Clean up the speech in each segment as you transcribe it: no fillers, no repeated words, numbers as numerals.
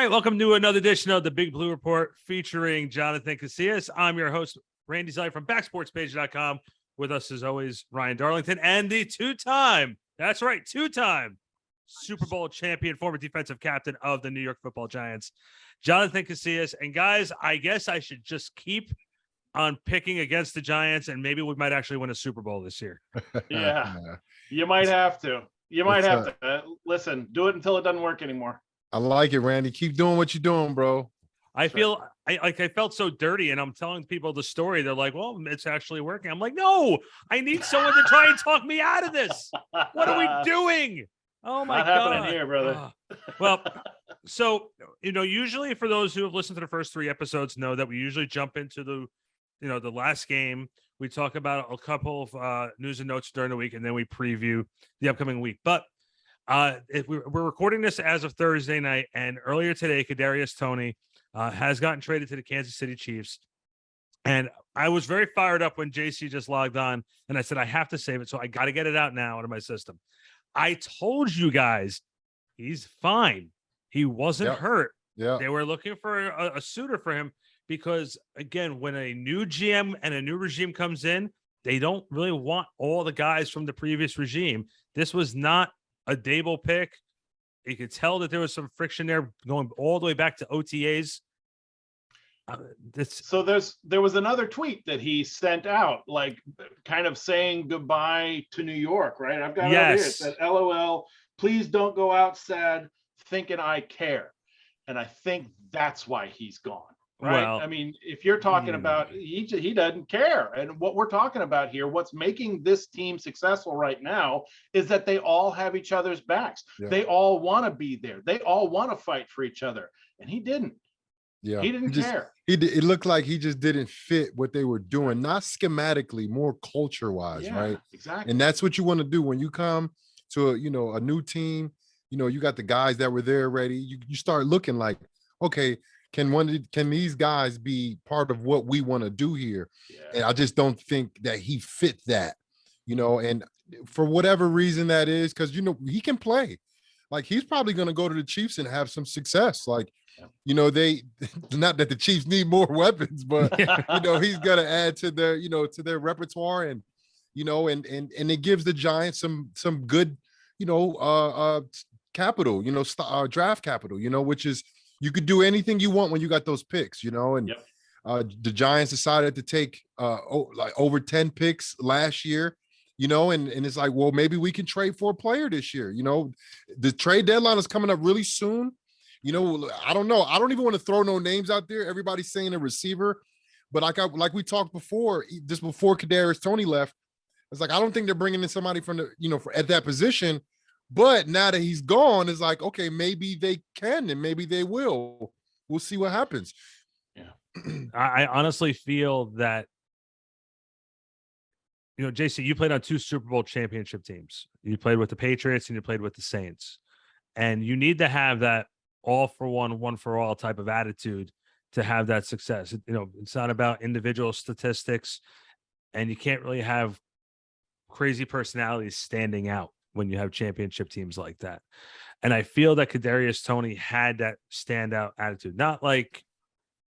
right, welcome to another edition of the Big Blue Report featuring Jonathan Casillas. I'm your host, Randy Zellea from backsportspage.com. With us, as always, Ryan Darlington and the two-time Super Bowl champion, former defensive captain of the New York Football Giants, Jonathan Casillas. And guys, I guess I should just keep on picking against the Giants, and maybe we might actually win a Super Bowl this year. Yeah, you might have to. Listen, do it until it doesn't work anymore. I like it, Randy. Keep doing what you're doing, bro. I felt so dirty, and I'm telling people the story. They're like, well, it's actually working. I'm like, no, I need someone to try and talk me out of this. What are we doing? Oh my Not God. happening here, brother. Well, so, usually for those who have listened to the first three episodes know that we usually jump into the last game. We talk about a couple of news and notes during the week, and then we preview the upcoming week. But if we're recording this as of Thursday night, and earlier today, Kadarius Toney has gotten traded to the Kansas City Chiefs. And I was very fired up when JC just logged on, and I said, I have to save it, so I got to get it out now out of my system. I told you guys he's fine. He wasn't hurt. Yeah. They were looking for a suitor for him because, again, when a new GM and a new regime comes in, they don't really want all the guys from the previous regime. This was not a Dable pick. You could tell that there was some friction there going all the way back to OTAs. So there was another tweet that he sent out, like kind of saying goodbye to New York, right? I've got it over here. It said, LOL, please don't go out sad thinking I care. And I think that's why he's gone. Right. Well, I mean, if you're talking about he doesn't care. And what we're talking about here, what's making this team successful right now is that they all have each other's backs. Yeah. They all want to be there. They all want to fight for each other. And he didn't. Yeah. He didn't care. It looked like he just didn't fit what they were doing, not schematically, more culture wise. Right. Exactly. And that's what you want to do when you come to a new team. You got the guys that were there already. You start looking like, okay, can these guys be part of what we want to do here? Yeah. And I just don't think that he fit that, and for whatever reason that is, because, he can play. Like, he's probably going to go to the Chiefs and have some success. Like, they, not that the Chiefs need more weapons, but, he's going to add to their, to their repertoire and it gives the Giants some good, capital, draft capital, which is, you could do anything you want when you got those picks, and the Giants decided to take over 10 picks last year, and it's like, well, maybe we can trade for a player this year. The trade deadline is coming up really soon. I don't know. I don't even want to throw no names out there. Everybody's saying a receiver, but like we talked before, just before Kadarius Toney left, it's like, I don't think they're bringing in somebody from the, at that position. But now that he's gone, it's like, okay, maybe they can and maybe they will. We'll see what happens. Yeah. I honestly feel that, JC, you played on 2 Super Bowl championship teams. You played with the Patriots and you played with the Saints. And you need to have that all for one for all type of attitude to have that success. It's not about individual statistics, and you can't really have crazy personalities standing out when you have championship teams like that. And I feel that Kadarius Toney had that standout attitude, not like,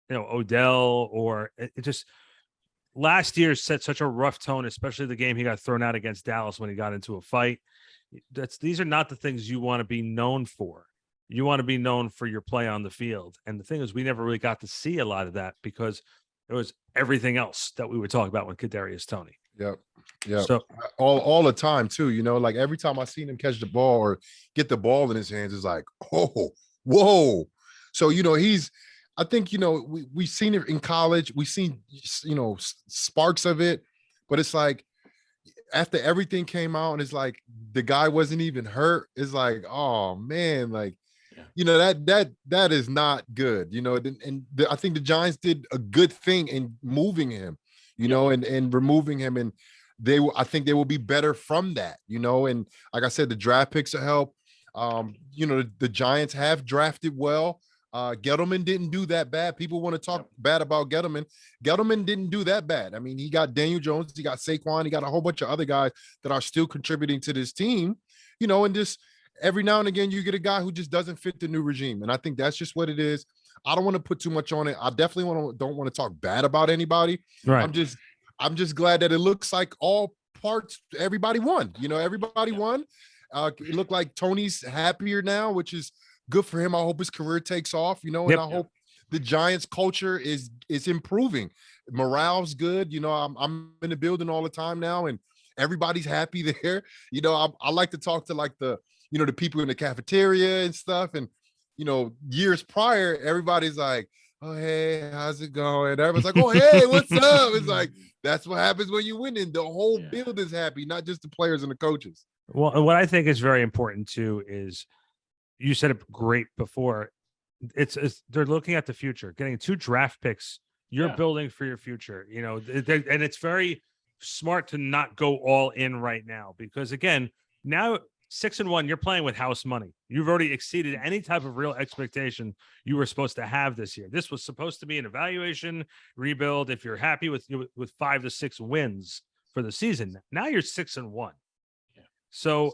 Odell or it just last year set such a rough tone, especially the game he got thrown out against Dallas when he got into a fight. These are not the things you want to be known for. You want to be known for your play on the field. And the thing is, we never really got to see a lot of that because it was everything else that we would talk about with Kadarius Toney. Yep. Yeah. So all the time too, like every time I seen him catch the ball or get the ball in his hands, it's like, oh, whoa. So, I think, we've seen it in college. We've seen, sparks of it, but it's like after everything came out and it's like the guy wasn't even hurt. It's like, oh man, like, that is not good, I think the Giants did a good thing in moving him, and removing him, and I think they will be better from that, and like I said, the draft picks will help. The Giants have drafted well. Gettleman didn't do that bad. People want to talk bad about Gettleman. Gettleman didn't do that bad. I mean, he got Daniel Jones, he got Saquon, he got a whole bunch of other guys that are still contributing to this team, and every now and again you get a guy who just doesn't fit the new regime, and I think that's just what it is. I don't want to put too much on it. I definitely don't want to talk bad about anybody. Right. I'm just glad that it looks like all parts, everybody won. Everybody won. It looked like Tony's happier now, which is good for him. I hope his career takes off, and I hope the Giants culture is improving. Morale's good. I'm in the building all the time now, and everybody's happy there. I like to talk to like the people in the cafeteria and stuff. And, years prior, everybody's like, oh, hey, how's it going? Everyone's like, oh, hey, what's up? It's like, that's what happens when you win, and the whole building's happy, not just the players and the coaches. Well, and what I think is very important too is, you said it great before. It's they're looking at the future, getting 2 draft picks. You're building for your future, and it's very smart to not go all in right now, because again, now 6-1, you're playing with house money. You've already exceeded any type of real expectation you were supposed to have this year. This was supposed to be an evaluation rebuild. If you're happy with 5 to 6 wins for the season, now you're 6-1. So,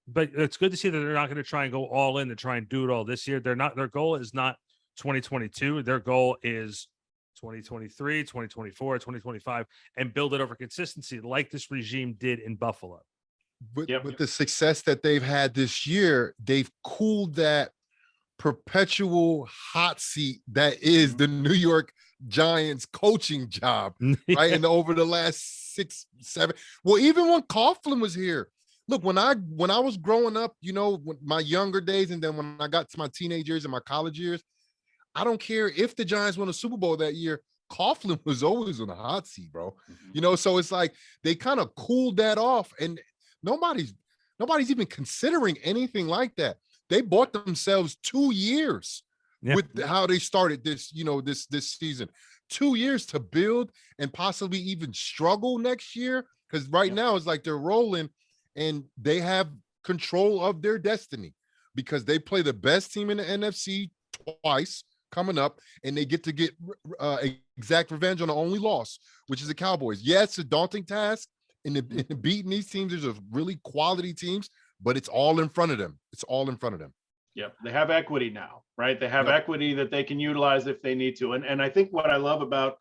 but it's good to see that they're not going to try and go all in to try and do it all this year. Their goal is not 2022. Their goal is 2023, 2024, 2025, and build it over consistency like this regime did in Buffalo. With the success that they've had this year, they've cooled that perpetual hot seat that is the New York Giants coaching job, right? And over the last 6, 7, well, even when Coughlin was here, look, when I was growing up, my younger days, and then when I got to my teenage years and my college years, I don't care if the Giants won a Super Bowl that year, Coughlin was always on the hot seat, bro. So it's like they kind of cooled that off, and nobody's even considering anything like that. They bought themselves 2 years with how they started this, this season. 2 years to build and possibly even struggle next year, because right now it's like they're rolling and they have control of their destiny, because they play the best team in the NFC twice coming up, and they get to get exact revenge on the only loss, which is the Cowboys. Yeah, it's a daunting task in beating these teams. There's a really quality teams, but it's all in front of them. Yep. They have equity now, right? They have equity that they can utilize if they need to. And I think what I love about,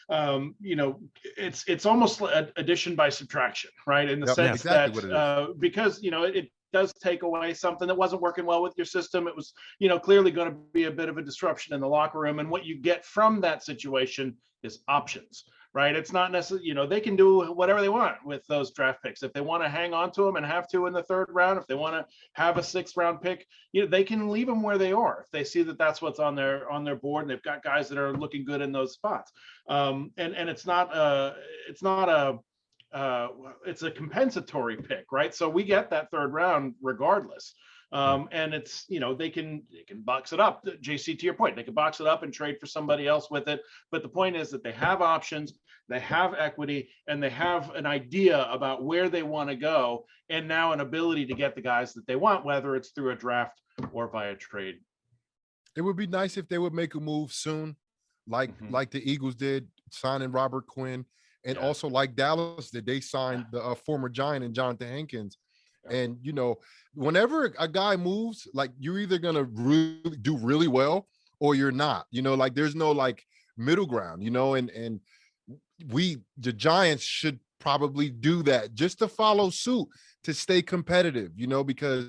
it's almost addition by subtraction, right? In the sense that because, it does take away something that wasn't working well with your system. It was, clearly going to be a bit of a disruption in the locker room. And what you get from that situation is options, right? It's not necessarily, they can do whatever they want with those draft picks. If they want to hang on to them and have to in the 3rd round, if they want to have a 6th round pick, they can leave them where they are. If they see that that's what's on their board, and they've got guys that are looking good in those spots. And it's a compensatory pick, right? So we get that 3rd round regardless. And it's, they can box it up. JC, to your point, they can box it up and trade for somebody else with it. But the point is that they have options, they have equity, and they have an idea about where they want to go, and now an ability to get the guys that they want, whether it's through a draft or via trade. It would be nice if they would make a move soon, like the Eagles did, signing Robert Quinn, and also like Dallas did, they signed the former Giant and Jonathan Hankins. And, whenever a guy moves, like, you're either going to really do really well or you're not, like there's no like middle ground, and the Giants should probably do that just to follow suit, to stay competitive, because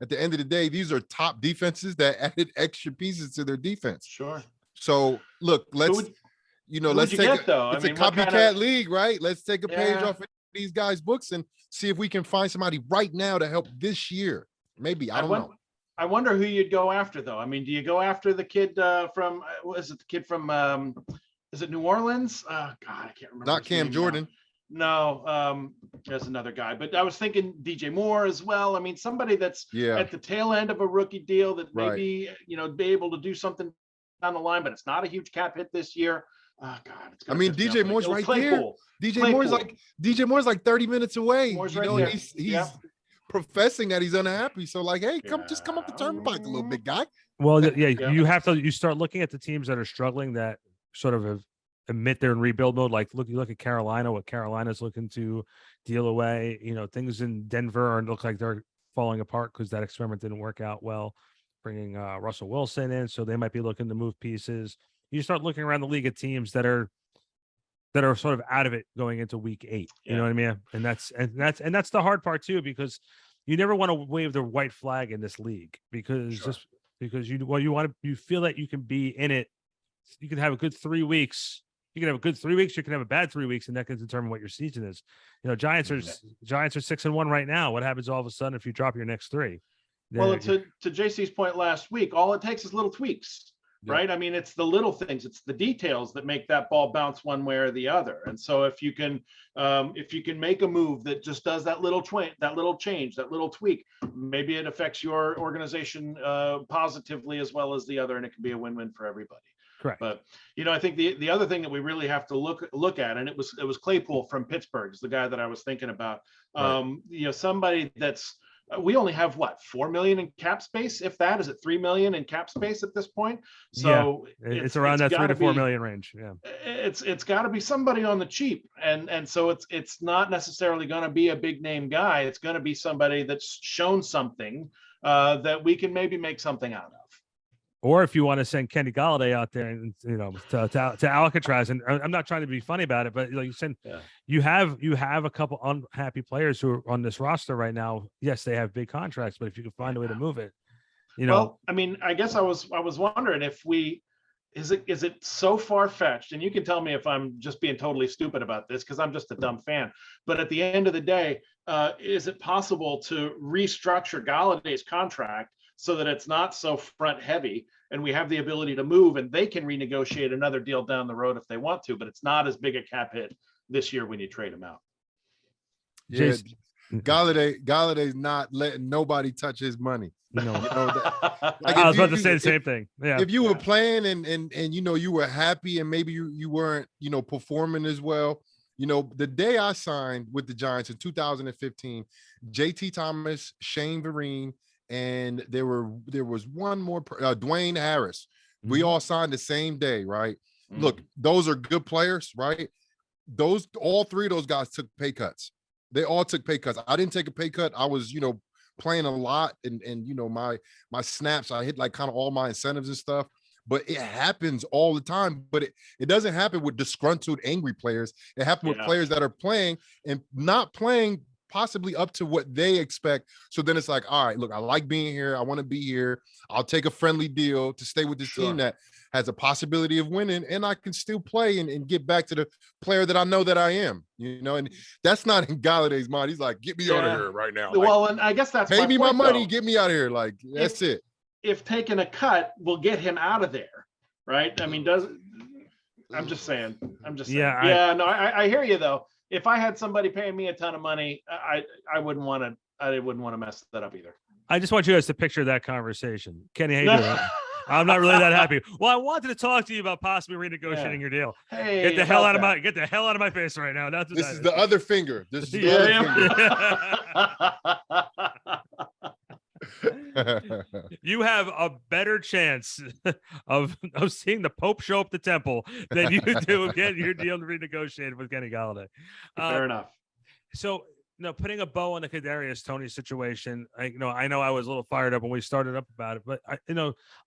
at the end of the day, these are top defenses that added extra pieces to their defense. Sure. So look, let's take it's a copycat league, right? Let's take a page off of these guys' books and see if we can find somebody right now to help this year. Maybe. I don't know. I wonder who you'd go after, though. I mean, do you go after the kid from is it New Orleans? God, I can't remember. Not Cam Jordan. No, there's another guy. But I was thinking DJ Moore as well. I mean, somebody that's at the tail end of a rookie deal that maybe, be able to do something down the line, but it's not a huge cap hit this year. Oh God! DJ Moore's right there. DJ Moore's like 30 minutes away. He's professing that he's unhappy. So like, hey, just come up the turnpike a little bit, guy. Well, you start looking at the teams that are struggling, that sort of admit they're in rebuild mode. Like you look at Carolina, what Carolina's looking to deal away. Things in Denver look like they're falling apart because that experiment didn't work out well. Bringing Russell Wilson in, so they might be looking to move pieces. You start looking around the league of teams that are sort of out of it going into week 8. You know what I mean? And that's the hard part too, because you never want to wave the white flag in this league because you feel that you can be in it. You can have a good 3 weeks. You can have a good 3 weeks. You can have a bad 3 weeks, and that can determine what your season is. Giants are 6-1 right now. What happens all of a sudden if you drop your next 3? Well, to JC's point last week, all it takes is little tweaks, right? I mean, it's the little things, it's the details that make that ball bounce one way or the other. And so if you can make a move that just does that little change, that little tweak, maybe it affects your organization positively as well as the other, and it can be a win-win for everybody. Correct. But I think the other thing that we really have to look at, and it was Claypool from Pittsburgh is the guy that I was thinking about. Right. Somebody that's we only have what, 4 million in cap space, if that. Is it 3 million in cap space at this point? So it's around that 3 to 4 million range. Yeah, it's got to be somebody on the cheap, and so it's not necessarily going to be a big name guy. It's going to be somebody that's shown something that we can maybe make something out of. Or if you want to send Kenny Golladay out there and to Alcatraz, and I'm not trying to be funny about it, but like you said, you have a couple unhappy players who are on this roster right now. Yes, they have big contracts, but if you can find a way to move it, Well, I mean, I guess I was wondering if is it so far-fetched, and you can tell me if I'm just being totally stupid about this because I'm just a dumb fan. But at the end of the day, is it possible to restructure Galladay's contract so that it's not so front heavy and we have the ability to move and they can renegotiate another deal down the road if they want to, but it's not as big a cap hit this year when you trade him out? Yeah, Galladay's not letting nobody touch his money. I was about to say the same thing. Yeah. If you were playing and you were happy and maybe you weren't, performing as well. The day I signed with the Giants in 2015, JT Thomas, Shane Vereen, and there was one more, Dwayne Harris. We all signed the same day, right? Look, those are good players, right? All 3 of those guys took pay cuts. They all took pay cuts. I didn't take a pay cut. I was, playing a lot and my snaps, I hit like kind of all my incentives and stuff. But it happens all the time. But it doesn't happen with disgruntled, angry players. It happens with players that are playing and not playing possibly up to what they expect. So then it's like, all right, look, I like being here. I want to be here. I'll take a friendly deal to stay with this team that has a possibility of winning, and I can still play and get back to the player that I know that I am, and that's not in Galladay's mind. He's like, get me out of here right now. Well, and I guess that's pay me my money, get me out of here. Like, that's it. If taking a cut will get him out of there, right? I mean, I'm just saying. Yeah, I hear you though. If I had somebody paying me a ton of money, I wouldn't want to mess that up either. I just want you guys to picture that conversation. Kenny, how you doing? I'm not really that happy. Well, I wanted to talk to you about possibly renegotiating your deal. Hey, get the hell out of my face right now. This is the other finger. This is the other finger. You have a better chance of seeing the Pope show up the temple than you do getting your deal renegotiated with Kenny Golladay. Fair enough. So, putting a bow on the Kadarius Toney situation, I know I was a little fired up when we started up about it, but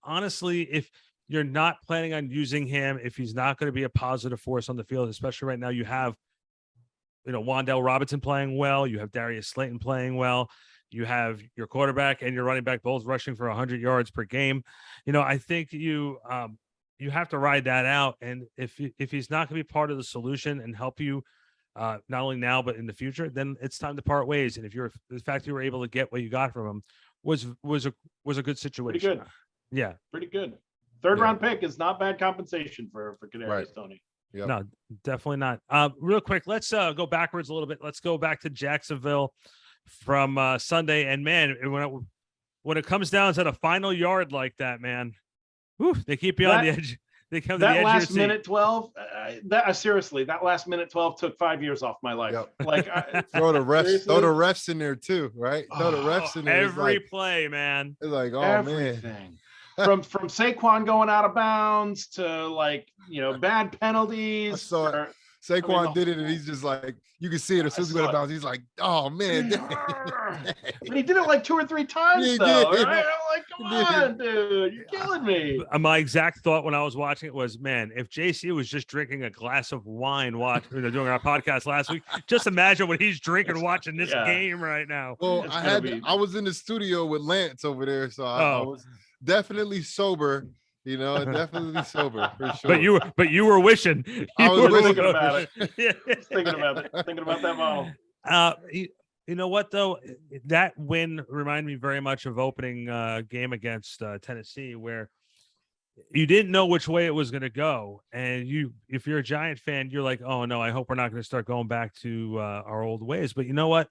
honestly, if you're not planning on using him, if he's not going to be a positive force on the field, especially right now, you have, Wan'Dale Robinson playing well, you have Darius Slayton playing well, you have your quarterback and your running back both rushing for 100 yards per game. I think you have to ride that out, and if he's not going to be part of the solution and help you, not only now but in the future, then it's time to part ways. And if the fact you were able to get what you got from him was a good situation. Pretty good. Yeah, pretty good. Third round pick is not bad compensation for Kadarius Toney. Yep. No, definitely not. Real quick, let's go backwards a little bit. Let's go back to Jacksonville from Sunday. And man, when it comes down to the final yard like that, man, they keep you on the edge. They come to the edge last of your minute 12. Seriously, that last minute 12 took 5 years off my life. Yep. Like, throw the refs in there too, right? Throw the refs in there. Every play, man. It's like, everything. Man. From Saquon going out of bounds to bad penalties. Saquon did it, and he's just like, you can see it as soon as he went out of bounds. He's like, oh man. But he did it like 2 or 3 times, He though. did. Right? I'm like, come on, dude, you're killing me. My exact thought when I was watching it was, man, if JC was just drinking a glass of wine doing our podcast last week, just imagine what he's drinking watching this game right now. Well, I was in the studio with Lance over there, so I was definitely sober. Definitely sober for sure. But you were wishing. I was thinking about it. Thinking about it. Thinking about that model. You know what though? That win reminded me very much of opening game against Tennessee, where you didn't know which way it was going to go, and if you're a Giant fan, you're like, oh no, I hope we're not going to start going back to our old ways. But you know what?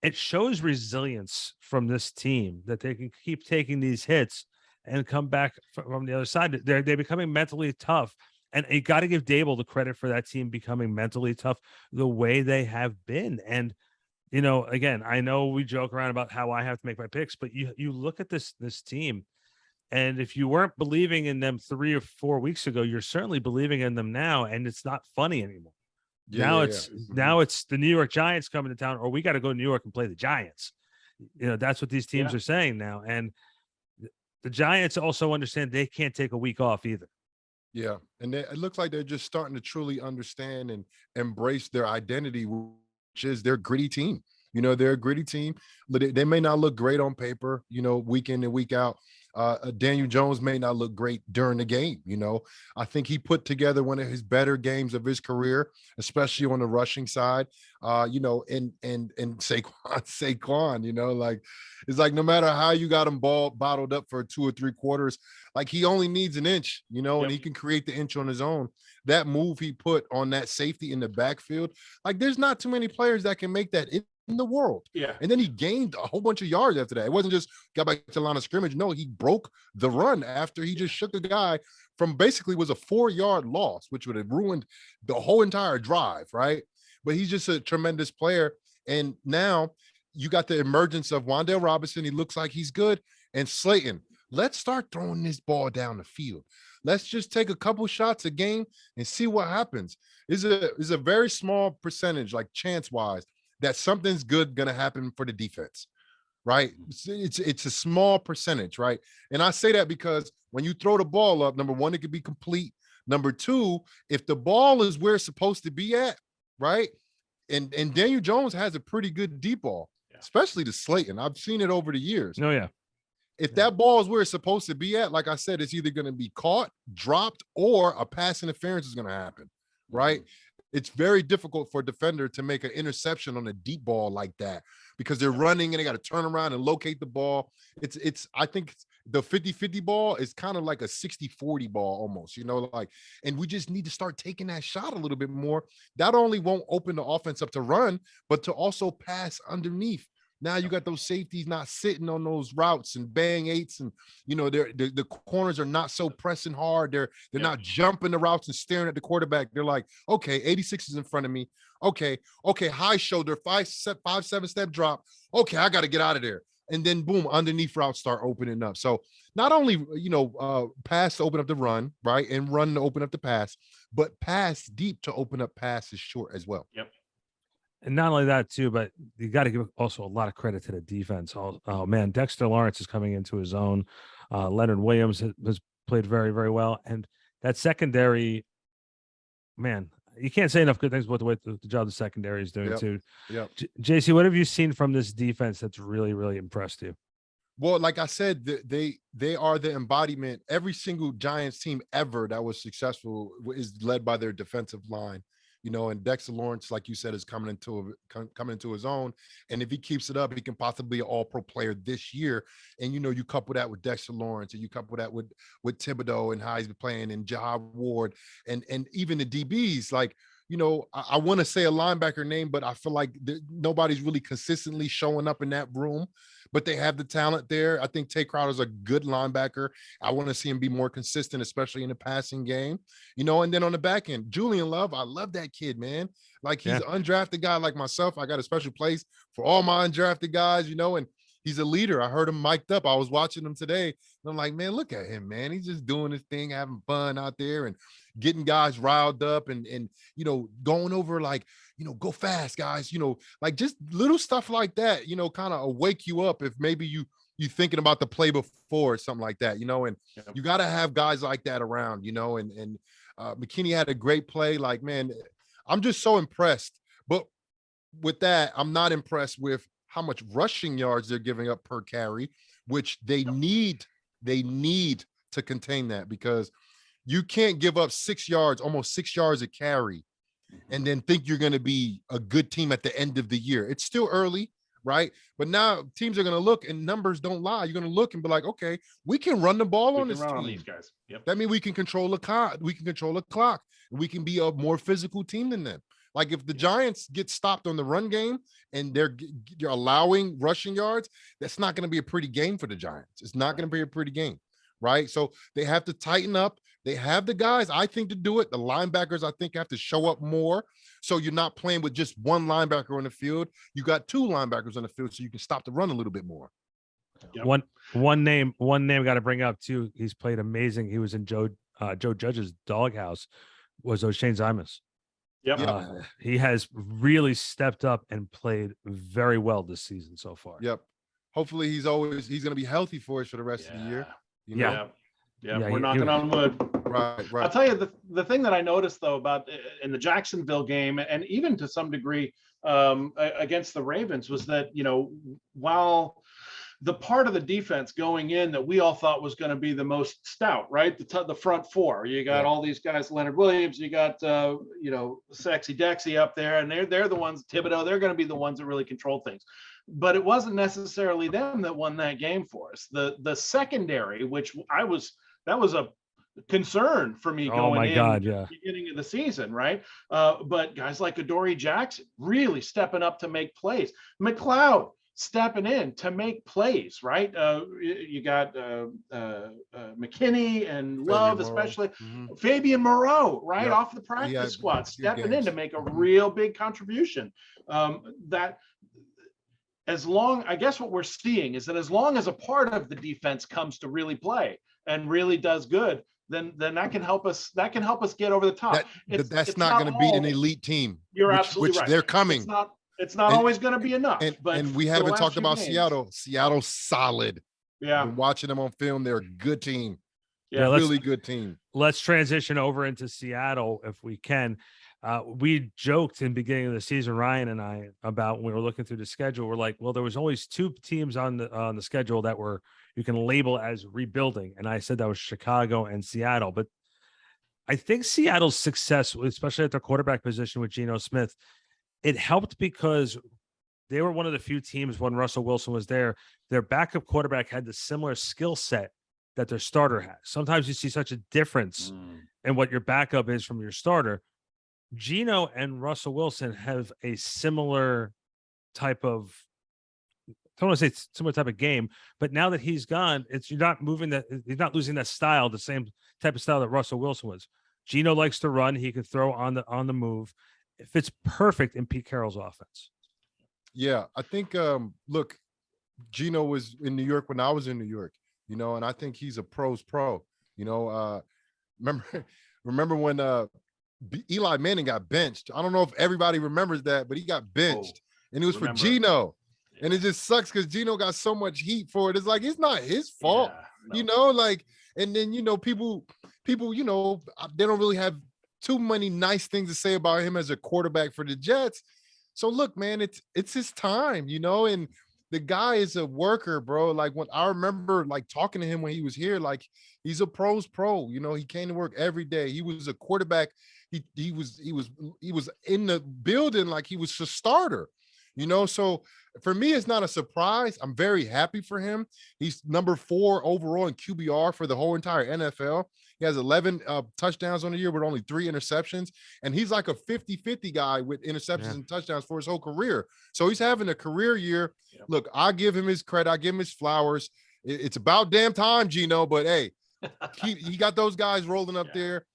It shows resilience from this team that they can keep taking these hits and come back from the other side. They're becoming mentally tough. And you got to give Dable the credit for that team becoming mentally tough the way they have been. And, again, I know we joke around about how I have to make my picks, but you look at this team, and if you weren't believing in them 3 or 4 weeks ago, you're certainly believing in them now, and it's not funny anymore. Now it's the New York Giants coming to town, or we got to go to New York and play the Giants. That's what these teams are saying now. And the Giants also understand they can't take a week off either. Yeah. And it looks like they're just starting to truly understand and embrace their identity, which is their gritty team. They're a gritty team. They may not look great on paper, week in and week out. Daniel Jones may not look great during the game. I think he put together one of his better games of his career, especially on the rushing side. And Saquon, like, it's like, no matter how you got him bottled up for 2 or 3 quarters, like, he only needs an inch, and he can create the inch on his own. That move he put on that safety in the backfield, like, there's not too many players that can make that in the world. Yeah. And then he gained a whole bunch of yards after that. It wasn't just got back to the line of scrimmage. No, he broke the run after he just shook a guy from basically was a 4-yard loss, which would have ruined the whole entire drive, right? But he's just a tremendous player. And now you got the emergence of Wan'Dale Robinson. He looks like he's good. And Slayton, let's start throwing this ball down the field. Let's just take a couple shots a game and see what happens. It's a very small percentage, like chance-wise, that something's good going to happen for the defense, right? It's a small percentage, right? And I say that because when you throw the ball up, number one, it could be complete. Number two, if the ball is where it's supposed to be at, right? And Daniel Jones has a pretty good deep ball, especially to Slayton. I've seen it over the years. Oh, yeah. If that ball is where it's supposed to be at, like I said, it's either going to be caught, dropped, or a pass interference is going to happen, right? It's very difficult for a defender to make an interception on a deep ball like that because they're running and they got to turn around and locate the ball. I think the 50-50 ball is kind of like a 60-40 ball almost, and we just need to start taking that shot a little bit more. That only won't open the offense up to run, but to also pass underneath. Now you got those safeties not sitting on those routes and bang eights, and the corners are not so pressing hard. They're not jumping the routes and staring at the quarterback. They're like, okay, 86 is in front of me. Okay, high shoulder, 5-7 step drop. Okay, I got to get out of there. And then boom, underneath routes start opening up. So not only pass to open up the run, right, and run to open up the pass, but pass deep to open up passes short as well. Yep. And not only that, too, but you got to give also a lot of credit to the defense. Oh, man, Dexter Lawrence is coming into his own. Leonard Williams has played very, very well. And that secondary, man, you can't say enough good things about the job the secondary is doing, too. Yeah. JC, what have you seen from this defense that's really, really impressed you? Well, like I said, they are the embodiment. Every single Giants team ever that was successful is led by their defensive line. And Dexter Lawrence, like you said, is coming into his own. And if he keeps it up, he can possibly be an all-pro player this year. And, you couple that with Dexter Lawrence, and you couple that with Thibodeau and how he's been playing, and Jahad Ward, and even the DBs, like, I want to say a linebacker name, but I feel like nobody's really consistently showing up in that room, but they have the talent there. I think Tay Crowder's a good linebacker. I want to see him be more consistent, especially in the passing game, and then on the back end, Julian Love, I love that kid, man. Like, he's an undrafted guy like myself. I got a special place for all my undrafted guys, and he's a leader. I heard him mic'd up. I was watching him today, and I'm like, man, look at him, man. He's just doing his thing, having fun out there. And getting guys riled up and going over like, go fast, guys, like just little stuff like that, kind of wake you up if maybe you thinking about the play before or something like that, and you got to have guys like that around, and McKinney had a great play. Like, man, I'm just so impressed. But with that, I'm not impressed with how much rushing yards they're giving up per carry, which they need to contain that, because you can't give up 6 yards, almost 6 yards a carry, and then think you're going to be a good team at the end of the year. It's still early, right? But now teams are going to look, and numbers don't lie. You're going to look and be like, okay, we can run the ball on this team. On these guys. Yep. That means we can control the clock. We can control the clock. We can be a more physical team than them. Like if the Giants get stopped on the run game and they're allowing rushing yards, that's not going to be a pretty game for the Giants. It's not going to be a pretty game, right? So they have to tighten up. They have the guys, I think, to do it. The linebackers, I think, have to show up more. So you're not playing with just one linebacker on the field. You got 2 linebackers on the field, so you can stop the run a little bit more. Yep. One name got to bring up too. He's played amazing. He was in Joe Judge's doghouse. Was O'Shane Zimas. Yep. He has really stepped up and played very well this season so far. Yep. Hopefully he's going to be healthy for us for the rest of the year. Yeah, we're knocking on wood. Right. I'll tell you the thing that I noticed though about in the Jacksonville game, and even to some degree against the Ravens, was that while the part of the defense going in that we all thought was going to be the most stout, right? The front 4. You got all these guys, Leonard Williams, you got Sexy Dexy up there, and they're the ones, Thibodeau, they're going to be the ones that really control things. But it wasn't necessarily them that won that game for us. The secondary, that was a concern for me going at the beginning of the season, right? But guys like Adoree Jackson really stepping up to make plays. McLeod stepping in to make plays, right? You got McKinney and Love, especially Fabian Moreau, right? Off the practice squad, stepping in to make a real big contribution. I guess what we're seeing is that as long as a part of the defense comes to really play and really does good, then that can help us. That can help us get over the top. That's not going to be an elite team. You're absolutely right. They're coming. It's not always going to be enough. And we haven't talked about Seattle. Seattle's solid. Yeah. Been watching them on film. They're a good team. Yeah, really good team. Let's transition over into Seattle if we can. We joked in the beginning of the season, Ryan and I, about when we were looking through the schedule. We're like, well, there was always 2 teams on the schedule that you can label as rebuilding. And I said that was Chicago and Seattle. But I think Seattle's success, especially at their quarterback position with Geno Smith, it helped because they were one of the few teams when Russell Wilson was there. Their backup quarterback had the similar skill set that their starter has. Sometimes you see such a difference in what your backup is from your starter. Geno and Russell Wilson have a similar type of, I don't want to say similar type of game, but now that he's gone, he's not losing that style, the same type of style that Russell Wilson was. Geno likes to run. He can throw on the move. It fits perfect in Pete Carroll's offense. Yeah, I think, look, Geno was in New York when I was in New York, and I think he's a pro's pro. Remember when Eli Manning got benched? I don't know if everybody remembers that, but he got benched, and it was for Geno. And it just sucks because Geno got so much heat for it. It's like, it's not his fault, and then, people, they don't really have too many nice things to say about him as a quarterback for the Jets. So look, man, it's his time, and the guy is a worker, bro. Like when I remember like talking to him when he was here, like he's a pro's pro, he came to work every day. He was a quarterback. He was in the building like he was a starter, so for me, it's not a surprise. I'm very happy for him. He's number 4 overall in QBR for the whole entire NFL. He has 11 touchdowns on the year with only 3 interceptions. And he's like a 50-50 guy with interceptions and touchdowns for his whole career. So he's having a career year. Yep. Look, I give him his credit. I give him his flowers. It's about damn time, Geno. But, hey, he got those guys rolling up there.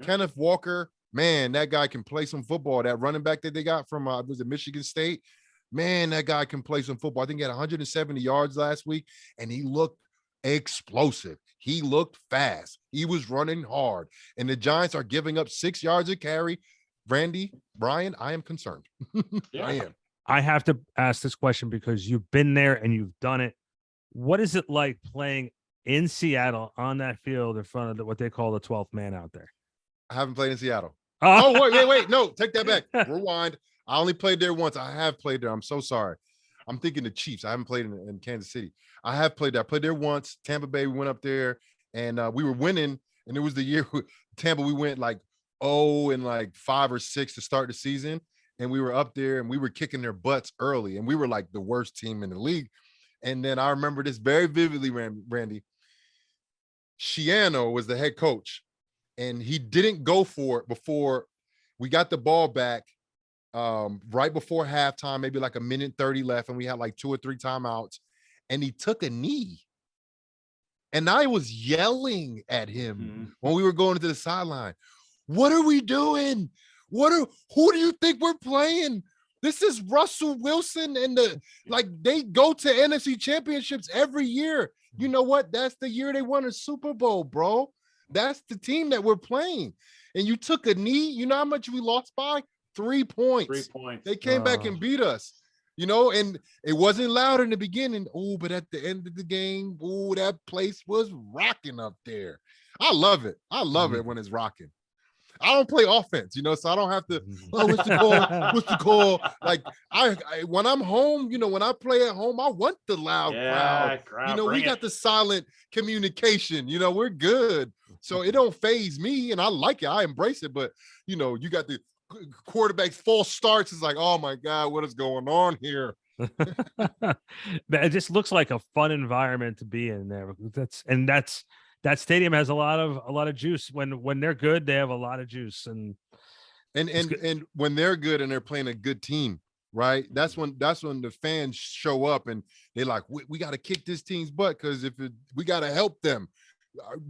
Kenneth Walker, man, that guy can play some football. That running back that they got from was it Michigan State? Man, that guy can play some football. I think he had 170 yards last week, and he looked explosive. He looked fast. He was running hard. And the Giants are giving up 6 yards a carry. Randy, Brian, I am concerned. Yeah. I am. I have to ask this question because you've been there and you've done it. What is it like playing in Seattle on that field in front of what they call the 12th man out there? I haven't played in Seattle. Oh, wait. No, take that back. Rewind. I only played there once. I have played there. I'm so sorry. I'm thinking the Chiefs. I haven't played in Kansas City. I have played there. I played there once. Tampa Bay, we went up there and we were winning. And it was the year Tampa, we went like 0 and like 5 or 6 to start the season. And we were up there and we were kicking their butts early. And we were like the worst team in the league. And then I remember this very vividly, Randy. Shiano was the head coach. And he didn't go for it before we got the ball back right before halftime, maybe like 1:30 left. And we had like 2 or 3 timeouts. And he took a knee. And I was yelling at him when we were going to the sideline. What are we doing? Who do you think we're playing? This is Russell Wilson and they go to NFC championships every year. You know what? That's the year they won a Super Bowl, bro. That's the team that we're playing. And you took a knee. You know how much we lost by? 3 points. 3 points. They came back and beat us. And it wasn't loud in the beginning. Oh, but at the end of the game, that place was rocking up there. I love it. I love it when it's rocking. I don't play offense, so I don't have to, what's the call? What's the call? Like I when I'm home, when I play at home, I want the loud crowd. We got the silent communication, we're good. So it don't phase me and I like it. I embrace it. But you got the quarterback's false starts. It's like, oh my God, what is going on here? It just looks like a fun environment to be in there. That stadium has a lot of juice. When they're good, they have a lot of juice. And when they're good and they're playing a good team, right? That's when the fans show up and they're like, we got to kick this team's butt because we got to help them,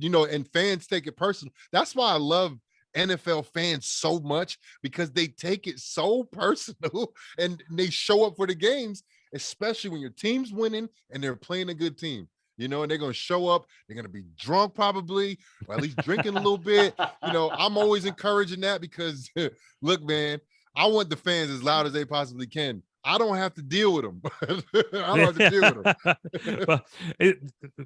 and fans take it personal. That's why I love NFL fans so much, because they take it so personal and they show up for the games, especially when your team's winning and they're playing a good team. And they're going to show up. They're going to be drunk probably, or at least drinking a little bit. I'm always encouraging that because, look, man, I want the fans as loud as they possibly can. I don't have to deal with them. I don't have to deal with them. Well,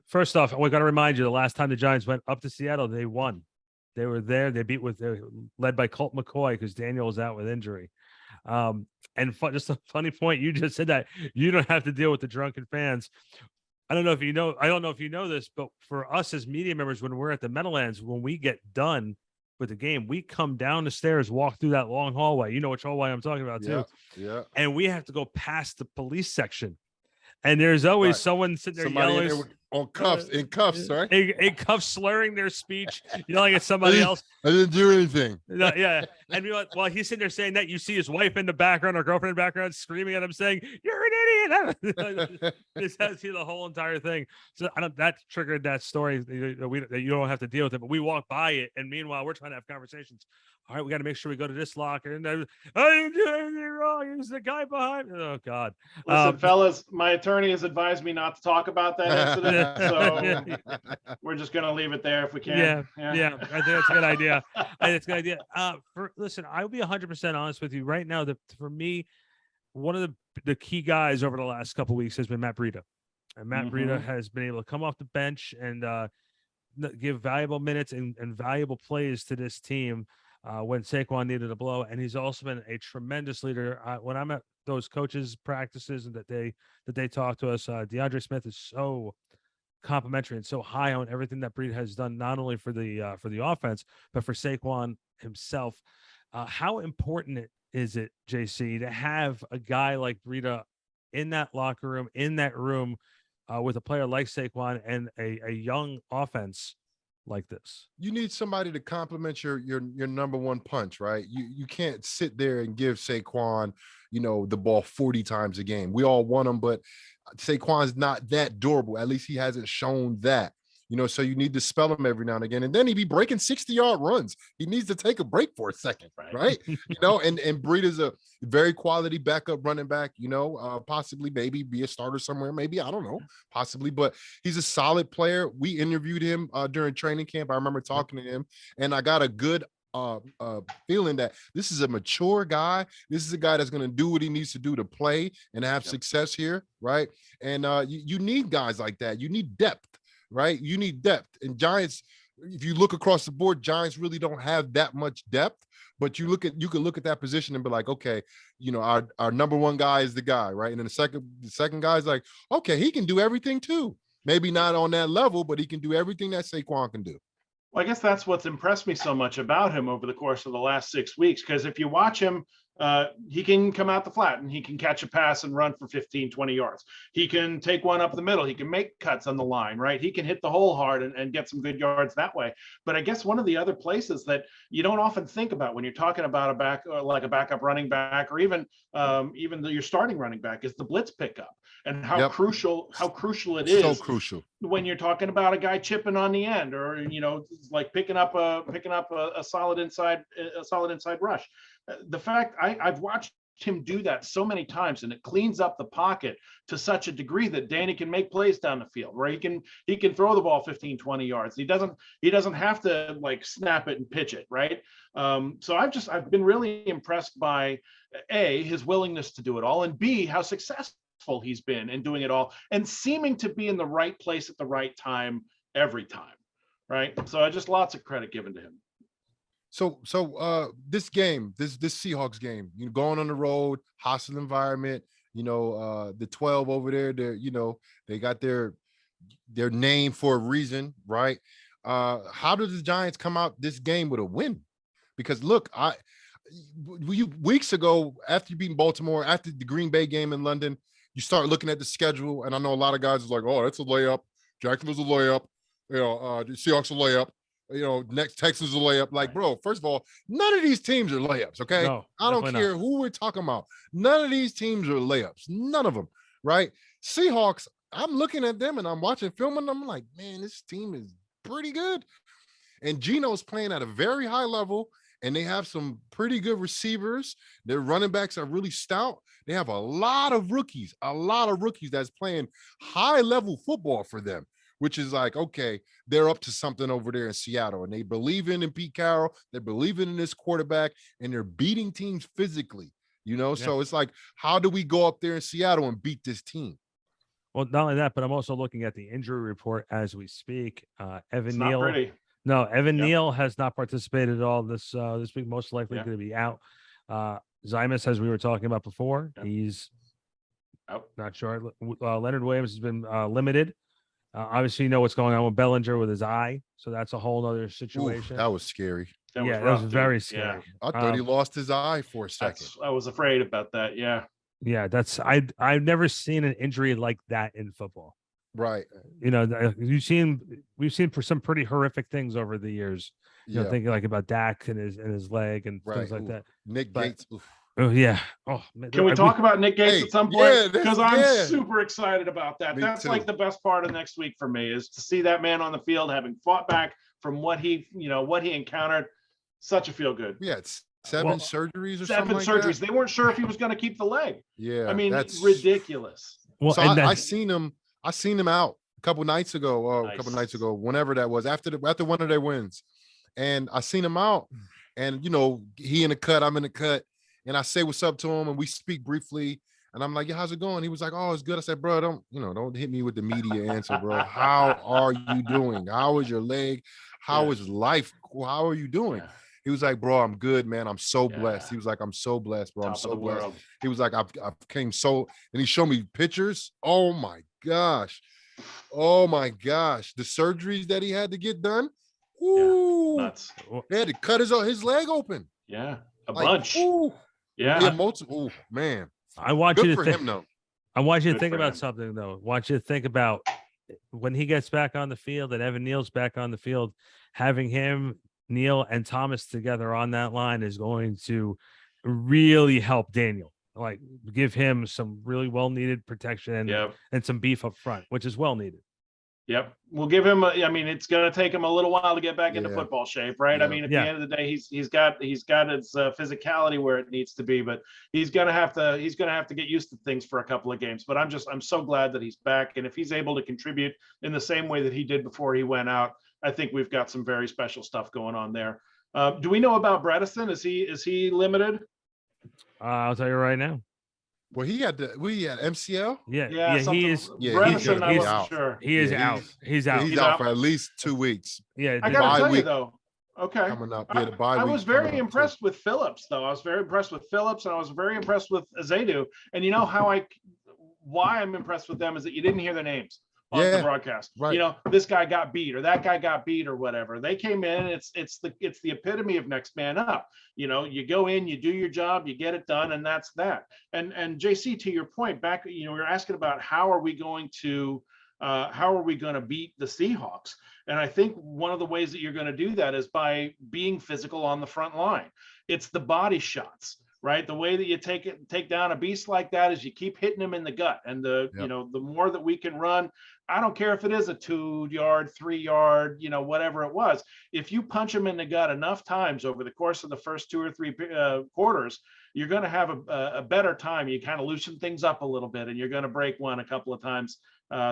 first off, we're going to remind you, the last time the Giants went up to Seattle, they won. They were there. They led by Colt McCoy because Daniel was out with injury. Just a funny point. You just said that you don't have to deal with the drunken fans. I don't know if you know this, but for us as media members, when we're at the Meadowlands, when we get done with the game, we come down the stairs, walk through that long hallway. You know which hallway I'm talking about too. Yeah. And we have to go past the police section. And there's always someone sitting there yelling on cuffs, in cuffs, right? In cuffs, slurring their speech, yelling at somebody else. I didn't do anything. Yeah. And while he's sitting there saying that, you see his wife in the background or girlfriend in the background screaming at him saying, "You're an idiot." This has you the whole entire thing. So that triggered that story that you don't have to deal with it, but we walk by it. And meanwhile, we're trying to have conversations. All right, we got to make sure we go to this locker. And I didn't do anything wrong. There's the guy behind me. Oh, God. Listen, fellas, my attorney has advised me not to talk about that incident. So we're just going to leave it there if we can. Yeah. I think that's a good idea. Listen, I'll be 100% honest with you right now. For me, one of the key guys over the last couple of weeks has been Matt Breida. And Matt Breida has been able to come off the bench and give valuable minutes and valuable plays to this team. When Saquon needed a blow, and he's also been a tremendous leader. When I'm at those coaches' practices and that they talk to us, DeAndre Smith is so complimentary and so high on everything that Breida has done, not only for the offense but for Saquon himself. How important is it, JC, to have a guy like Breida in that locker room, in that room, with a player like Saquon and a young offense like this? You need somebody to complement your number one punch, right? You can't sit there and give Saquon, the ball 40 times a game. We all want him, but Saquon's not that durable. At least he hasn't shown that. So you need to spell him every now and again. And then he'd be breaking 60-yard runs. He needs to take a break for a second, right? And Breed is a very quality backup running back, possibly maybe be a starter somewhere, maybe, I don't know, possibly, but he's a solid player. We interviewed him during training camp. I remember talking to him, and I got a good feeling that this is a mature guy. This is a guy that's going to do what he needs to do to play and have success here, right? And you need guys like that. You need depth, right? You need depth. And Giants, if you look across the board, Giants really don't have that much depth. But you can look at that position and be like, okay, our number one guy is the guy, right? And then the second guy is like, okay, he can do everything too. Maybe not on that level, but he can do everything that Saquon can do. Well, I guess that's what's impressed me so much about him over the course of the last 6 weeks, because if you watch him, he can come out the flat and he can catch a pass and run for 15, 20 yards. He can take one up the middle. He can make cuts on the line, right? He can hit the hole hard and get some good yards that way. But I guess one of the other places that you don't often think about when you're talking about a backup running back, or even your starting running back, is the blitz pickup, and how crucial it is. So crucial when you're talking about a guy chipping on the end, or like picking up a solid inside rush. The fact I've watched him do that so many times, and it cleans up the pocket to such a degree that Danny can make plays down the field where he can throw the ball 15, 20 yards. He doesn't have to like snap it and pitch it, right? So I've been really impressed by A, his willingness to do it all, and B, how successful he's been in doing it all and seeming to be in the right place at the right time every time, right? So just lots of credit given to him. So this game, this Seahawks game, going on the road, hostile environment, the 12 over there, they got their name for a reason, right? How did the Giants come out this game with a win? Because look, weeks ago, after you beat Baltimore, after the Green Bay game in London, you start looking at the schedule, and I know a lot of guys is like, oh, that's a layup. Jacksonville's a layup. The Seahawks a layup. Next Texas a layup. Like, bro, first of all, none of these teams are layups, okay? No, I don't care who we're talking about. None of these teams are layups. None of them, right? Seahawks, I'm looking at them and I'm watching film and I'm like, man, this team is pretty good. And Geno's playing at a very high level, and they have some pretty good receivers. Their running backs are really stout. They have a lot of rookies that's playing high-level football for them, which is like, okay, they're up to something over there in Seattle, and they believe in Pete Carroll. They're believing in this quarterback, and they're beating teams physically, So it's like, how do we go up there in Seattle and beat this team? Well, not only that, but I'm also looking at the injury report as we speak. Evan Neal. Not pretty. No, Evan Neal has not participated at all this week. Most likely going to be out. Zymus, as we were talking about before, he's out. Not sure. Leonard Williams has been limited. Obviously, you know what's going on with Bellinger with his eye, so that's a whole other situation. Ooh, that was scary. That was very scary. I thought he lost his eye for a second. I was afraid about that. Yeah, I've never seen an injury like that in football. Right. We've seen for some pretty horrific things over the years. Thinking like about Dak and his leg and things like that. Nick Gates. Oh yeah. Oh, man. Can we talk about Nick Gates at some point? Because I'm super excited about that. That's too. Like the best part of next week for me, is to see that man on the field having fought back from what he encountered. Such a feel good. Yeah, it's seven surgeries or something like surgeries. that. They weren't sure if he was going to keep the leg. Yeah, I mean, that's ridiculous. Well, so I seen him out a couple nights ago, whenever that was, after one of their wins, and I seen him out, and he in the cut, I'm in the cut, and I say what's up to him, and we speak briefly, and I'm like, yeah, how's it going? He was like, oh, it's good. I said, bro, don't hit me with the media answer, bro. How are you doing? How is your leg? How is life? How are you doing? Yeah. He was like, bro, I'm good, man. I'm so blessed. He was like, I'm so blessed, bro. I'm so blessed. World. He was like, I've came so, and he showed me pictures. Oh my gosh. The surgeries that he had to get done. Ooh, nuts. They had to cut his leg open. Yeah, a bunch. Ooh. Yeah, multiple. Man, I want you to think. Him, though. I want you to think about something, though. I want you to think about when he gets back on the field and Evan Neal's back on the field, having him, Neal, and Thomas together on that line is going to really help Daniel. Like, give him some really well-needed protection and some beef up front, which is well-needed. Yep. We'll give him I mean, it's going to take him a little while to get back into football shape, right? I mean, at the end of the day, he's got his physicality where it needs to be, but he's going to have to get used to things for a couple of games. But I'm so glad that he's back. And if he's able to contribute in the same way that he did before he went out, I think we've got some very special stuff going on there. Do we know about Bredesen? Is he limited? I'll tell you right now. Well, he had MCL. Yeah. He is. Bredesen, I wasn't sure. He is out. He's out. He's out for at least 2 weeks. Yeah. I gotta tell you though. Okay. Coming up. Yeah, the bye I week was very impressed with Phillips, though. I was very impressed with Phillips, and I was very impressed with Azedu. And you know why I'm impressed with them is that you didn't hear their names on the broadcast. Right. You know, this guy got beat or that guy got beat or whatever. They came in. It's the epitome of next man up. You know, you go in, you do your job, you get it done, and that's that. And JC, to your point, back, you know, we were asking about how are we going to beat the Seahawks? And I think one of the ways that you're going to do that is by being physical on the front line. It's the body shots, right? The way that you take down a beast like that is you keep hitting him in the gut. And you know, the more that we can run, I don't care if it is a 2-yard, 3-yard, you know, whatever it was. If you punch him in the gut enough times over the course of the first 2 or 3 quarters, you're going to have a better time. You kind of loosen things up a little bit, and you're going to break one a couple of times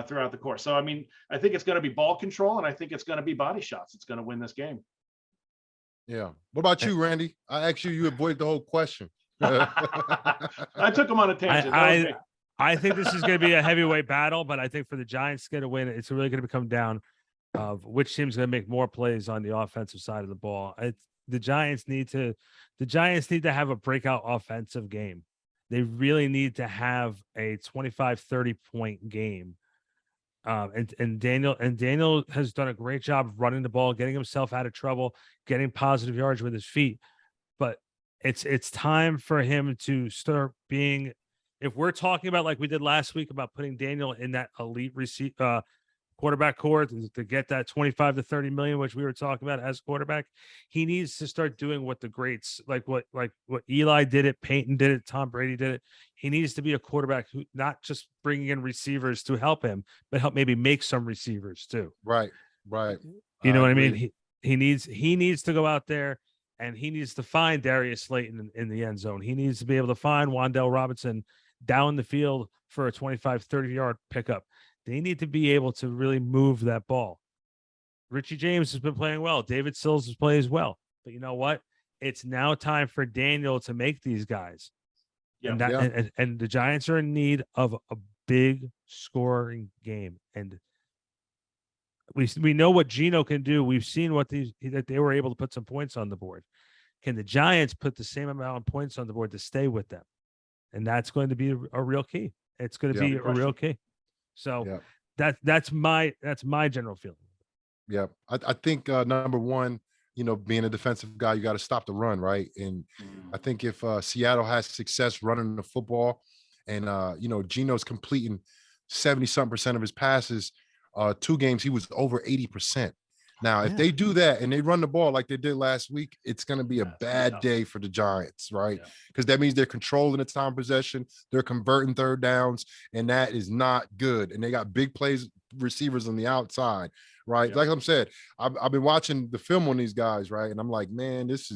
throughout the course. So, I mean, I think it's going to be ball control, and I think it's going to be body shots. It's going to win this game. Yeah. What about you, Randy? I asked you avoided the whole question. I took him on a tangent. I think this is going to be a heavyweight battle, but I think for the Giants to get a win, it's really going to come down of which team's going to make more plays on the offensive side of the ball. The Giants need to have a breakout offensive game. They really need to have a 25-30 point game. And Daniel has done a great job of running the ball, getting himself out of trouble, getting positive yards with his feet. But it's time for him to start being, if we're talking about like we did last week about putting Daniel in that elite quarterback core to get that 25 to 30 million, which we were talking about as quarterback, he needs to start doing what the greats like what Eli did it, Peyton did it, Tom Brady did it. He needs to be a quarterback who not just bringing in receivers to help him, but help maybe make some receivers too. Right. You know what I mean? He needs to go out there and he needs to find Darius Slayton in the end zone. He needs to be able to find Wan'Dale Robinson down the field for a 25, 30-yard pickup. They need to be able to really move that ball. Richie James has been playing well. David Sills has played as well. But you know what? It's now time for Daniel to make these guys. Yeah. And the Giants are in need of a big scoring game. And we know what Geno can do. We've seen that they were able to put some points on the board. Can the Giants put the same amount of points on the board to stay with them? And that's going to be a real key. It's going to be a real key. So that's my general feeling. Yeah, I think number one, you know, being a defensive guy, you got to stop the run, right? And I think if Seattle has success running the football, and you know, Geno's completing 70-something% of his passes, 2 games he was over 80%. Now, if they do that and they run the ball like they did last week, it's going to be a bad day for the Giants, right? Because that means they're controlling the time possession, they're converting third downs, and that is not good. And they got big plays receivers on the outside, right? Like I'm saying, I've been watching the film on these guys, right? And I'm like, man, this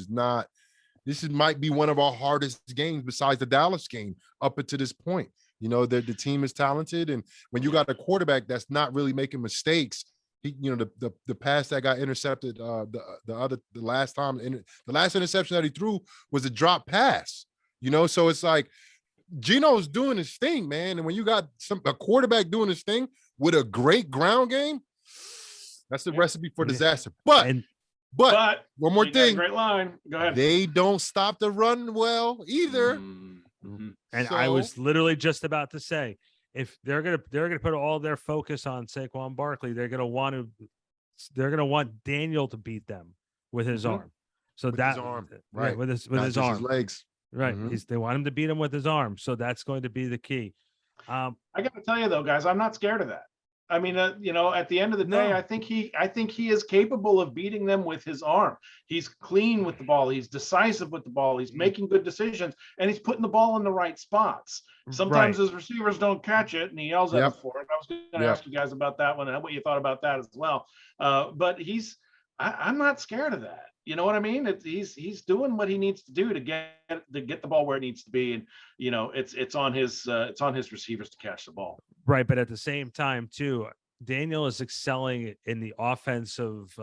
might be one of our hardest games besides the Dallas game up until this point. You know, the team is talented, and when you got a quarterback that's not really making mistakes, you know, the pass that got intercepted, the last interception that he threw was a drop pass, you know? So it's like Geno's doing his thing, man. And when you got a quarterback doing his thing with a great ground game, that's the recipe for disaster. But one more thing, great line. Go ahead. They don't stop the run well either. Mm-hmm. And I was literally just about to say, if they're gonna put all their focus on Saquon Barkley, they're gonna want Daniel to beat them with his arm. So with his arm, right? With his arm, his legs, right? They want him to beat him with his arm. So that's going to be the key. I got to tell you though, guys, I'm not scared of that. I mean, at the end of the day, No. I think he is capable of beating them with his arm. He's clean with the ball. He's decisive with the ball. He's making good decisions, and he's putting the ball in the right spots. Sometimes his receivers don't catch it, and he yells at them for it. I was going to ask you guys about that one and what you thought about that as well. But I'm not scared of that. You know what I mean? He's doing what he needs to do to get the ball where it needs to be, and it's on his receivers to catch the ball. Right, but at the same time, too, Daniel is excelling in the offensive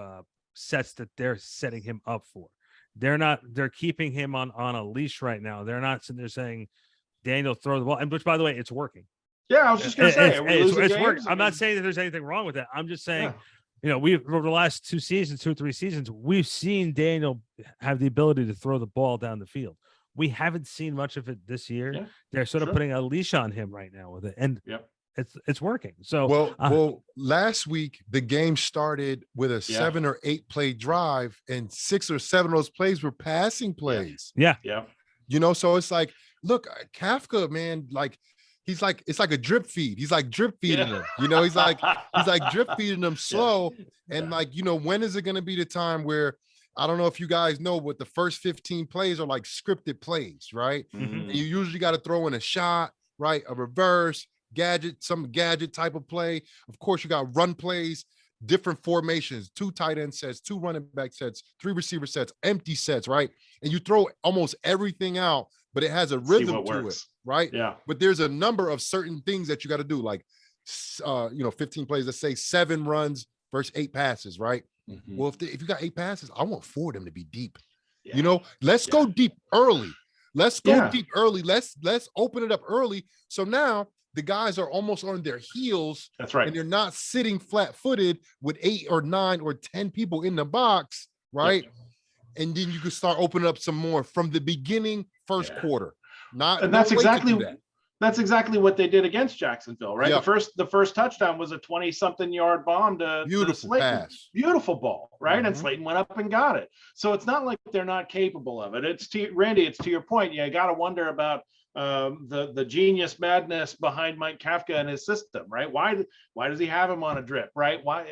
sets that they're setting him up for. They're keeping him on a leash right now. They're not sitting there saying, Daniel, throw the ball, and which, by the way, it's working. Yeah, I was just going to say, it's working. I'm not saying that there's anything wrong with that. I'm just saying. Yeah. We've over the last 2 or 3 seasons, we've seen Daniel have the ability to throw the ball down the field. We haven't seen much of it this year. Yeah, they're sort of putting a leash on him right now with it, and it's working. So, well, last week the game started with a 7 or 8 play drive, and 6 or 7 of those plays were passing plays. Yeah. So it's like, look, Kafka, man, like. It's like a drip feed. He's like drip feeding them. He's like drip feeding them slow. And when is it going to be the time where, I don't know if you guys know, but the first 15 plays are like scripted plays, right? Mm-hmm. And you usually got to throw in a shot, right? A reverse, some gadget type of play. Of course, you got run plays, different formations, 2 tight end sets, 2 running back sets, 3 receiver sets, empty sets, right? And you throw almost everything out, but it has a rhythm to it. Right. Yeah. But there's a number of certain things that you got to do, like, 15 plays, let's say 7 runs versus 8 passes. Right. Mm-hmm. Well, if you got 8 passes, I want 4 of them to be deep. Yeah. Let's go deep early. Let's go deep early. Let's open it up early. So now the guys are almost on their heels. That's right. And they're not sitting flat footed with 8 or 9 or 10 people in the box. Right. Yeah. And then you can start opening up some more from the beginning, first quarter. And that's exactly what they did against Jacksonville, right? Yeah. The first touchdown was a 20-something yard bomb to Slayton. Pass. Beautiful ball, right? Mm-hmm. And Slayton went up and got it. So it's not like they're not capable of it. Randy, it's to your point. You got to wonder about the genius madness behind Mike Kafka and his system, right? Why does he have him on a drip, right? Why,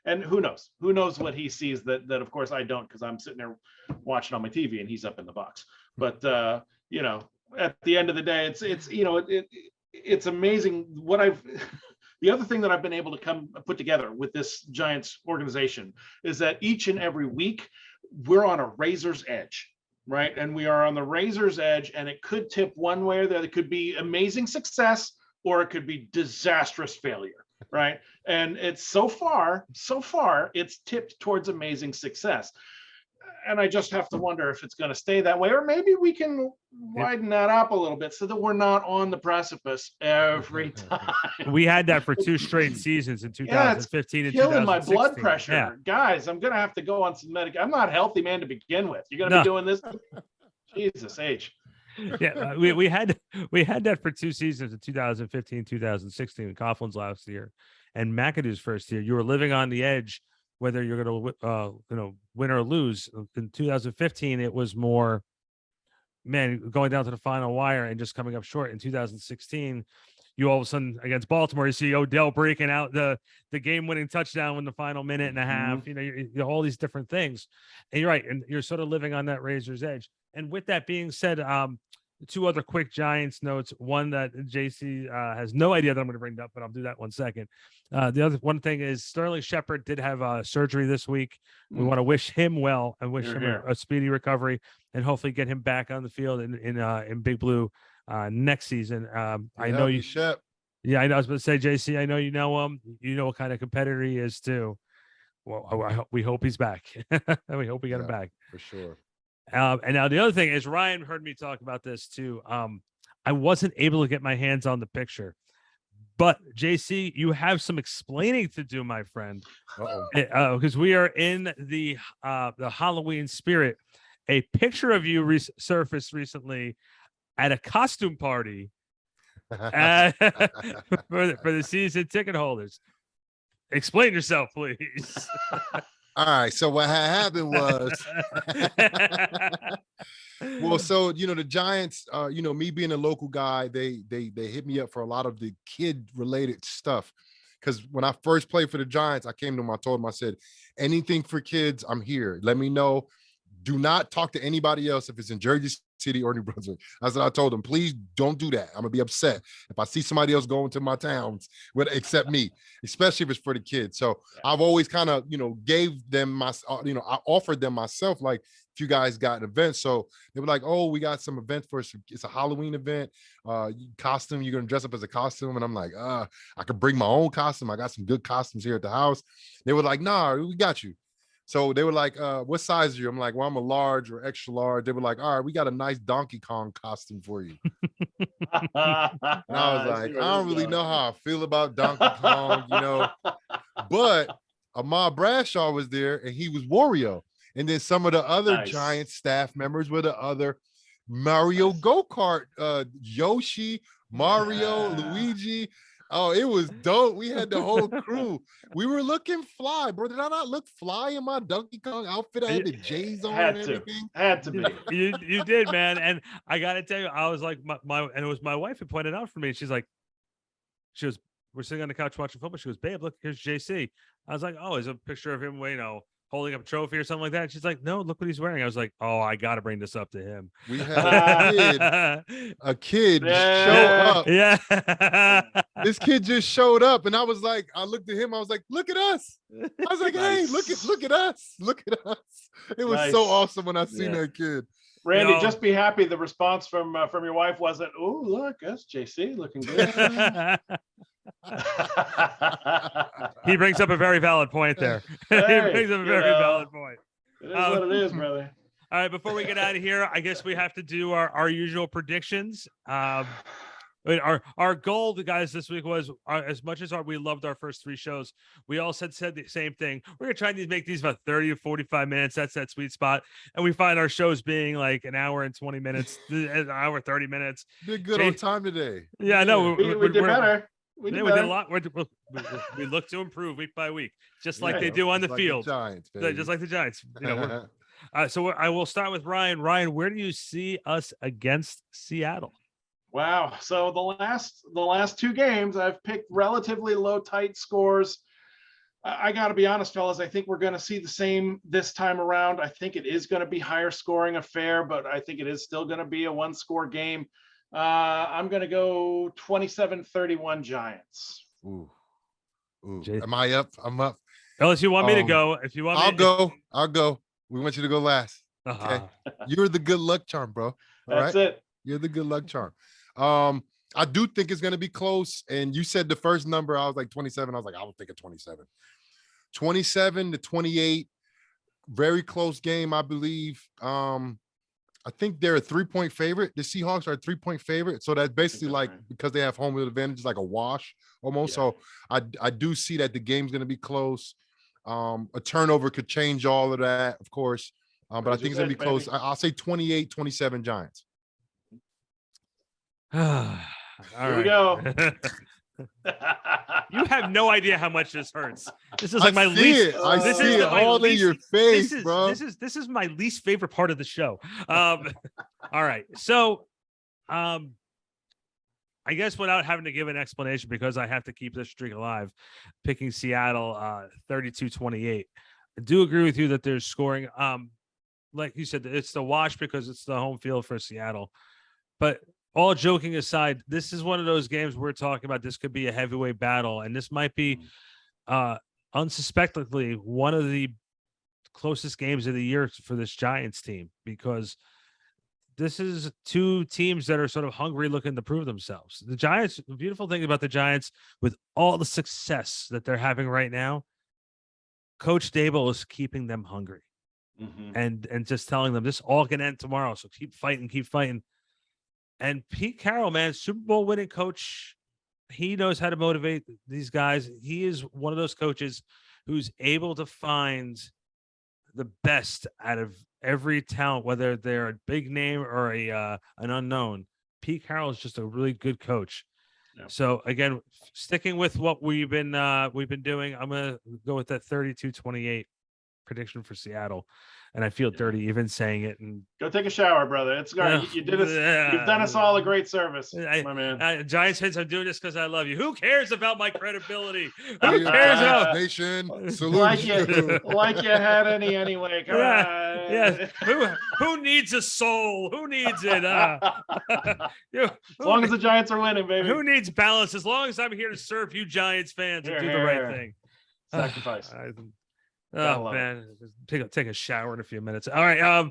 and who knows what he sees that of course I don't, because I'm sitting there watching on my TV and he's up in the box. But at the end of the day, it's amazing what the other thing that I've been able to put together with this Giants organization is that each and every week we're on a razor's edge, right? And we are on the razor's edge, and it could tip one way or the other. It could be amazing success, or it could be disastrous failure, right? And it's so far, it's tipped towards amazing success. And I just have to wonder if it's going to stay that way, or maybe we can widen that up a little bit so that we're not on the precipice every time. We had that for 2 straight seasons in 2015 and 2016. Killing my blood pressure. Yeah. Guys, I'm going to have to go on some medication. I'm not a healthy man to begin with. You're going to be doing this? Jesus H. Yeah, we had that for 2 seasons in 2015, 2016, and Coughlin's last year, and McAdoo's first year. You were living on the edge, whether you're going to win or lose. In 2015, it was more, going down to the final wire and just coming up short. In 2016, you all of a sudden against Baltimore, you see Odell breaking out the game-winning touchdown in the final minute and a half. Mm-hmm. All these different things, and you're right, and you're sort of living on that razor's edge. And with that being said, 2 other quick Giants notes. One that JC has no idea that I'm going to bring up, but I'll do that one second. The other one thing is Sterling Shepard did have surgery this week. We want to wish him well and wish him a speedy recovery, and hopefully get him back on the field in Big Blue next season. I know you. Shep. Yeah, I know. I was going to say, JC, I know you know him. You know what kind of competitor he is too. Well, we hope he's back. We hope we get him back for sure. And now the other thing is, Ryan heard me talk about this too. I wasn't able to get my hands on the picture, but JC, you have some explaining to do, my friend, because we are in the Halloween spirit. A picture of you surfaced recently at a costume party for the season ticket holders. Explain yourself, please. All right. So what happened was, so the Giants, me being a local guy, they hit me up for a lot of the kid related stuff. because when I first played for the Giants, I came to him, I told him, I said, anything for kids, I'm here. Let me know. Do not talk to anybody else if it's in Jersey City or New Brunswick. That's what I told him. Please don't do that. I'm gonna be upset if I see somebody else going to my towns except me, especially if it's for the kids. So I've always kind of, gave them I offered them myself, like, if you guys got an event. So they were like, oh, we got some events for us. It's a Halloween event. Costume, you're gonna dress up as a costume. And I'm like, I could bring my own costume. I got some good costumes here at the house. They were like, nah, we got you. So they were like, what size are you? I'm like, well, I'm a large or extra large. They were like, all right, we got a nice Donkey Kong costume for you. And I was like, I don't really know how I feel about Donkey Kong, but Ahmad Bradshaw was there and he was Wario. And then some of the other Giants staff members were the other Mario Go-Kart, Yoshi, Mario, Luigi. Oh, it was dope. We had the whole crew. We were looking fly, bro. Did I not look fly in my Donkey Kong outfit? I had the J's on and everything. Had to be. You did, man. And I gotta tell you, I was like, and it was my wife who pointed out for me. She's like, we're sitting on the couch watching football. She goes, babe, look, here's JC. I was like, oh, is a picture of him, holding up a trophy or something like that. She's like, no, look what he's wearing. I was like, oh, I got to bring this up to him. We had a kid show up. Yeah. This kid just showed up. And I was like, I looked at him. I was like, look at us. I was like, hey, look at us. Look at us. It was so awesome when I seen that kid. Randy, just be happy the response from your wife wasn't, oh, look, that's JC looking good. He brings up a very valid point there. Hey, he brings up a very valid point. It is what it is, brother. All right, before we get out of here, I guess we have to do our usual predictions. Our goal, guys, this week was, as much as we loved our first 3 shows, we all said the same thing. We're going to try to make these about 30 to 45 minutes. That's that sweet spot. And we find our shows being like an hour and 20 minutes, an hour, 30 minutes. Did good on time today. Yeah, I know. We did better. We did a lot. We look to improve week by week, just like they do on the field. Giants, just like the Giants. So I will start with Ryan. Ryan, where do you see us against Seattle? Wow. So the last 2 games, I've picked relatively low, tight scores. I got to be honest, fellas. I think we're going to see the same this time around. I think it is going to be higher scoring affair, but I think it is still going to be a 1-score game. I'm going to go 27-31 Giants. Ooh. Am I up? I'm up. Unless you want me to go. If you want me I'll go. We want you to go last. Okay. You're the good luck charm, bro. That's it. You're the good luck charm. I do think it's going to be close. And you said the first number, I was like 27. I was like, I would think of 27. 27-28. Very close game, I believe. I think they're a 3-point favorite. The Seahawks are a 3-point favorite. So that's basically like, because they have home field advantage, like a wash almost. Yeah. So I do see that the game's going to be close. A turnover could change all of that, of course. But I think it's going to be close. I'll say 28-27 Giants. Here we go. You have no idea how much this hurts. This is like my least. I see it all in your face, bro. This is my least favorite part of the show. All right, so I guess without having to give an explanation, because I have to keep this streak alive, picking Seattle 32-28. I do agree with you that there's scoring. Like you said, it's the wash because it's the home field for Seattle. But all joking aside, this is one of those games we're talking about. This could be a heavyweight battle, and this might be unsuspectingly one of the closest games of the year for this Giants team, because this is 2 teams that are sort of hungry, looking to prove themselves. The Giants, the beautiful thing about the Giants, with all the success that they're having right now, Coach Dable is keeping them hungry. And just telling them this all can end tomorrow. So keep fighting. And Pete Carroll, man, Super Bowl winning coach, he knows how to motivate these guys. He is one of those coaches who's able to find the best out of every talent, whether they're a big name or an unknown. Pete Carroll is just a really good coach. Yeah. So again, sticking with what we've been doing, I'm gonna go with that 32-28 prediction for Seattle, and I feel dirty even saying it. And go take a shower, brother. It's great. You did us. You've done us all a great service, my man. Giants fans, I'm doing this because I love you. Who cares about my credibility? Who cares about Nation? Like you had any anyway. Come on. Yeah. Who needs a soul? Who needs it? As long as the Giants are winning, baby. Who needs balance? As long as I'm here to serve you Giants fans and do the right thing. Sacrifice. Oh man, take a shower in a few minutes. All right.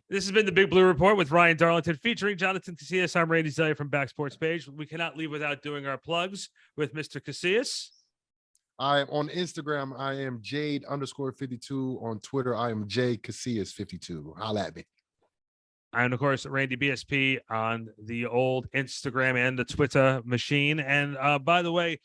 This has been the Big Blue Report with Ryan Darlington featuring Jonathan Casillas. I'm Randy Zellea from Back Sports Page. We cannot leave without doing our plugs with Mr. Casillas. I am on Instagram. I am Jade_52. On Twitter, I am J Casillas 52. Holla at me. And of course, Randy BSP on the old Instagram and the Twitter machine. And by the way,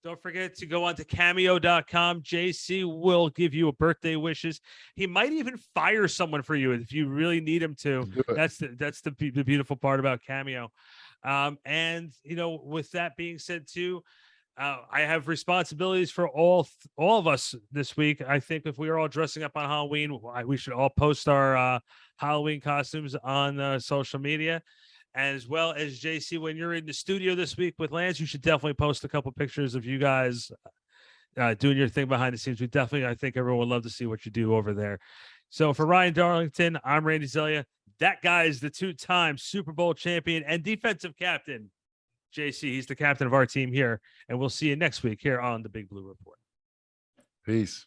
don't forget to go on to cameo.com. JC will give you a birthday wishes. He might even fire someone for you if you really need him to. That's the beautiful part about Cameo. And with that being said too, I have responsibilities for all of us this week. I think if we are all dressing up on Halloween, we should all post our Halloween costumes on social media. As well as JC, when you're in the studio this week with Lance, you should definitely post a couple pictures of you guys doing your thing behind the scenes. I think everyone would love to see what you do over there. So for Ryan Darlington, I'm Randy Zellea. That guy is the 2-time Super Bowl champion and defensive captain, JC. He's the captain of our team here. And we'll see you next week here on the Big Blue Report. Peace.